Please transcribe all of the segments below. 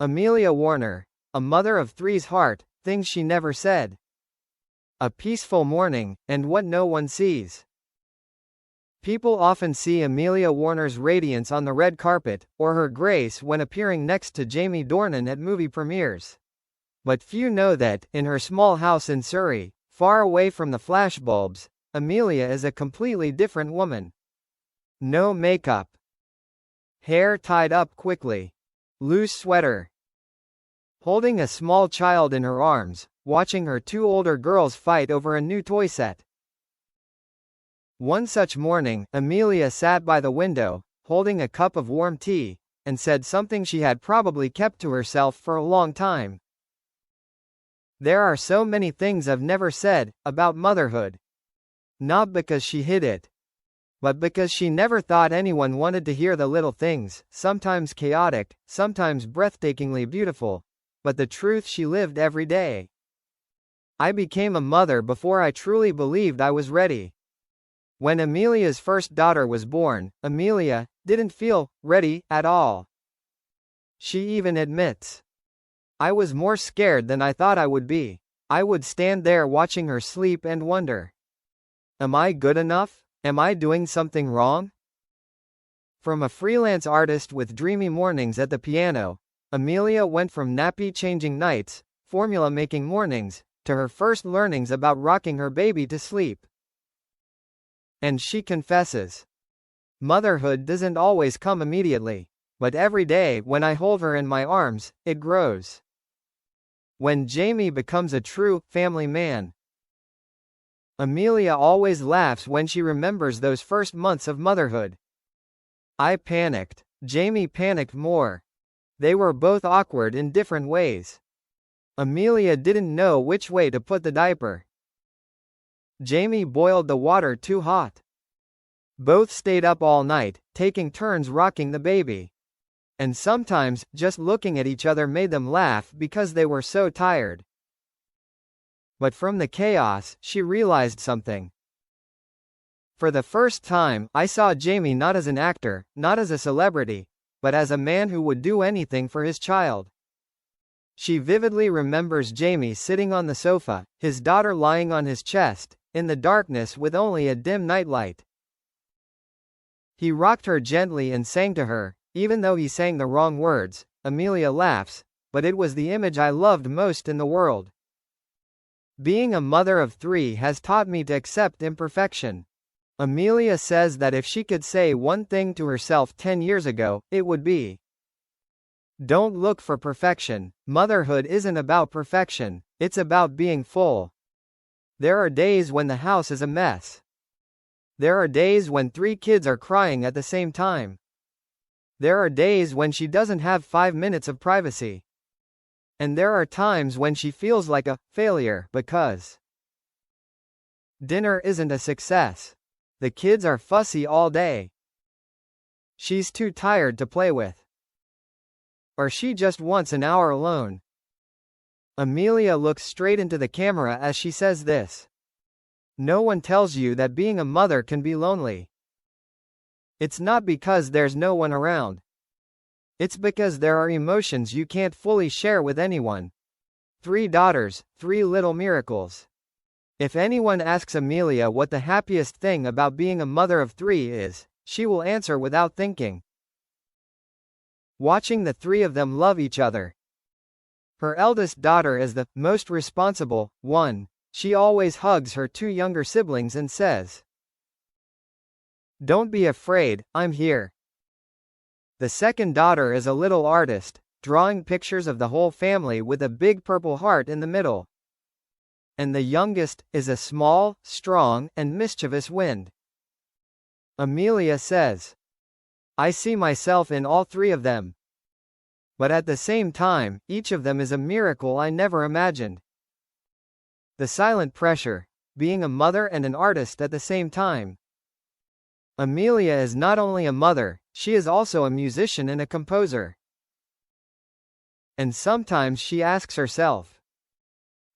Amelia Warner, a mother of three's heart, things she never said. A peaceful morning, and what no one sees. People often see Amelia Warner's radiance on the red carpet, or her grace when appearing next to Jamie Dornan at movie premieres. But few know that, in her small house in Surrey, far away from the flashbulbs, Amelia is a completely different woman. No makeup. Hair tied up quickly. Loose sweater. Holding a small child in her arms, watching her two older girls fight over a new toy set. One such morning, Amelia sat by the window, holding a cup of warm tea, and said something she had probably kept to herself for a long time. There are so many things I've never said about motherhood. Not because she hid it, but because she never thought anyone wanted to hear the little things, sometimes chaotic, sometimes breathtakingly beautiful, but the truth she lived every day. I became a mother before I truly believed I was ready. When Amelia's first daughter was born, Amelia didn't feel ready at all. She even admits, "I was more scared than I thought I would be. I would stand there watching her sleep and wonder, am I good enough? Am I doing something wrong?" From a freelance artist with dreamy mornings at the piano, Amelia went from nappy-changing nights, formula-making mornings, to her first learnings about rocking her baby to sleep. And she confesses, "Motherhood doesn't always come immediately, but every day when I hold her in my arms, it grows." When Jamie becomes a true family man. Amelia always laughs when she remembers those first months of motherhood. "I panicked. Jamie panicked more. They were both awkward in different ways. Amelia didn't know which way to put the diaper. Jamie boiled the water too hot. Both stayed up all night, taking turns rocking the baby. And sometimes, just looking at each other made them laugh because they were so tired." But from the chaos, she realized something. "For the first time, I saw Jamie not as an actor, not as a celebrity, but as a man who would do anything for his child." She vividly remembers Jamie sitting on the sofa, his daughter lying on his chest, in the darkness with only a dim nightlight. He rocked her gently and sang to her, even though he sang the wrong words. Amelia laughs, but it was the image I loved most in the world. "Being a mother of three has taught me to accept imperfection." Amelia says that if she could say one thing to herself 10 years ago, it would be, "Don't look for perfection. Motherhood isn't about perfection, it's about being full." There are days when the house is a mess. There are days when 3 kids are crying at the same time. There are days when she doesn't have 5 minutes of privacy. And there are times when she feels like a failure because dinner isn't a success. The kids are fussy all day. She's too tired to play with. Or she just wants an hour alone. Amelia looks straight into the camera as she says this. No one tells you that being a mother can be lonely. It's not because there's no one around. It's because there are emotions you can't fully share with anyone. 3 daughters, 3 little miracles. If anyone asks Amelia what the happiest thing about being a mother of 3 is, she will answer without thinking. Watching the 3 of them love each other. Her eldest daughter is the most responsible one. She always hugs her 2 younger siblings and says, "Don't be afraid, I'm here." The second daughter is a little artist, drawing pictures of the whole family with a big purple heart in the middle. And the youngest is a small, strong, and mischievous wind. Amelia says, "I see myself in all 3 of them. But at the same time, each of them is a miracle I never imagined." The silent pressure, being a mother and an artist at the same time. Amelia is not only a mother, she is also a musician and a composer. And sometimes she asks herself,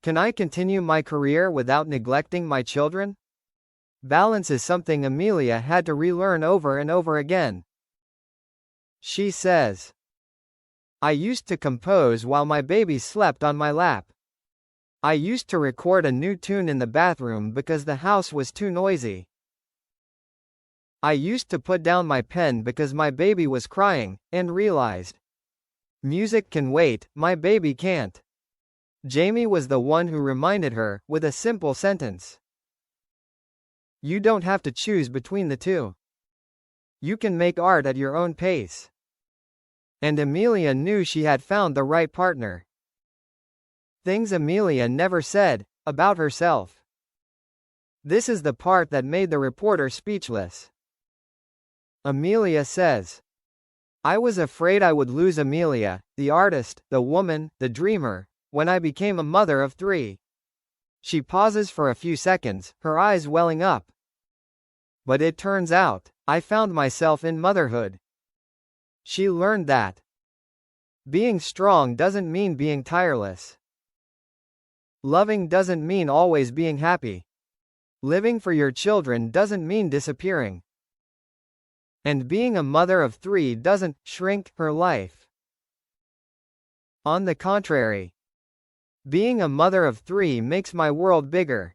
can I continue my career without neglecting my children? Balance is something Amelia had to relearn over and over again. She says, I used to compose while my baby slept on my lap. I used to record a new tune in the bathroom because the house was too noisy. I used to put down my pen because my baby was crying, and realized, music can wait, my baby can't. Jamie was the one who reminded her, with a simple sentence. You don't have to choose between the two. You can make art at your own pace. And Amelia knew she had found the right partner. Things Amelia never said, about herself. This is the part that made the reporter speechless. Amelia says, I was afraid I would lose Amelia, the artist, the woman, the dreamer, when I became a mother of 3. She pauses for a few seconds, her eyes welling up. But it turns out, I found myself in motherhood. She learned that being strong doesn't mean being tireless. Loving doesn't mean always being happy. Living for your children doesn't mean disappearing. And being a mother of 3 doesn't shrink her life. On the contrary, being a mother of 3 makes my world bigger.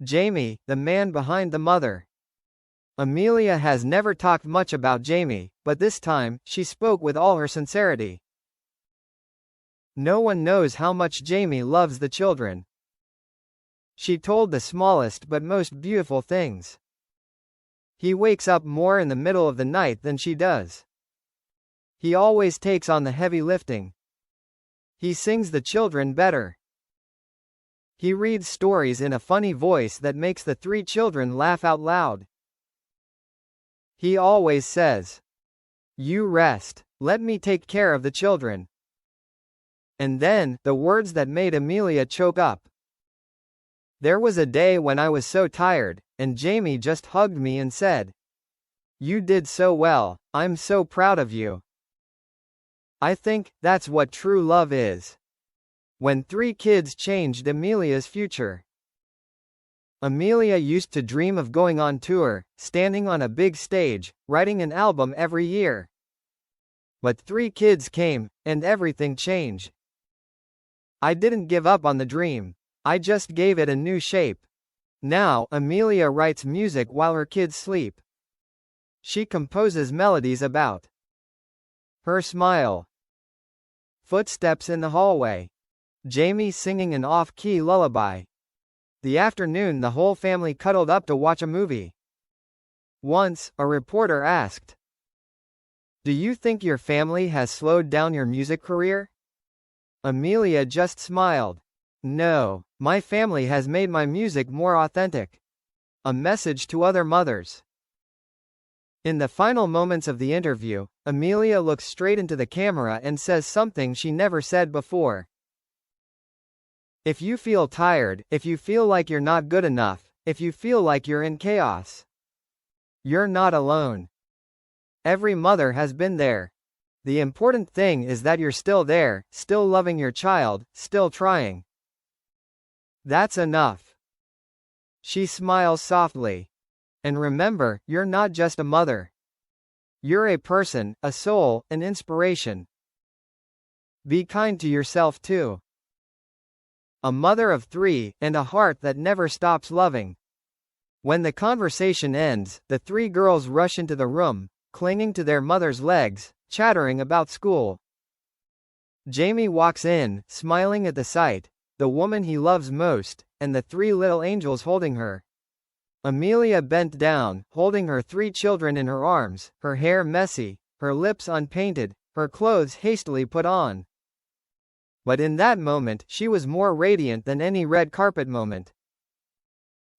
Jamie, the man behind the mother. Amelia has never talked much about Jamie, but this time, she spoke with all her sincerity. No one knows how much Jamie loves the children. She told the smallest but most beautiful things. He wakes up more in the middle of the night than she does. He always takes on the heavy lifting. He sings the children better. He reads stories in a funny voice that makes the 3 children laugh out loud. He always says, "You rest, let me take care of the children." And then, the words that made Amelia choke up. There was a day when I was so tired, and Jamie just hugged me and said, "You did so well, I'm so proud of you." I think that's what true love is. When 3 kids changed Amelia's future. Amelia used to dream of going on tour, standing on a big stage, writing an album every year. But 3 kids came, and everything changed. I didn't give up on the dream. I just gave it a new shape. Now, Amelia writes music while her kids sleep. She composes melodies about her smile. Footsteps in the hallway. Jamie singing an off-key lullaby. The afternoon the whole family cuddled up to watch a movie. Once, a reporter asked, "Do you think your family has slowed down your music career?" Amelia just smiled. "No, my family has made my music more authentic." A message to other mothers. In the final moments of the interview, Amelia looks straight into the camera and says something she never said before. If you feel tired, if you feel like you're not good enough, if you feel like you're in chaos, you're not alone. Every mother has been there. The important thing is that you're still there, still loving your child, still trying. That's enough. She smiles softly. And remember, you're not just a mother. You're a person, a soul, an inspiration. Be kind to yourself too. A mother of 3, and a heart that never stops loving. When the conversation ends, the 3 girls rush into the room, clinging to their mother's legs, chattering about school. Jamie walks in, smiling at the sight, the woman he loves most, and the 3 little angels holding her. Amelia bent down, holding her 3 children in her arms, her hair messy, her lips unpainted, her clothes hastily put on. But in that moment, she was more radiant than any red carpet moment.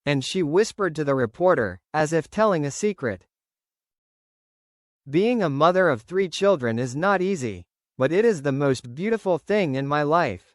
And she whispered to the reporter, as if telling a secret. Being a mother of 3 children is not easy, but it is the most beautiful thing in my life.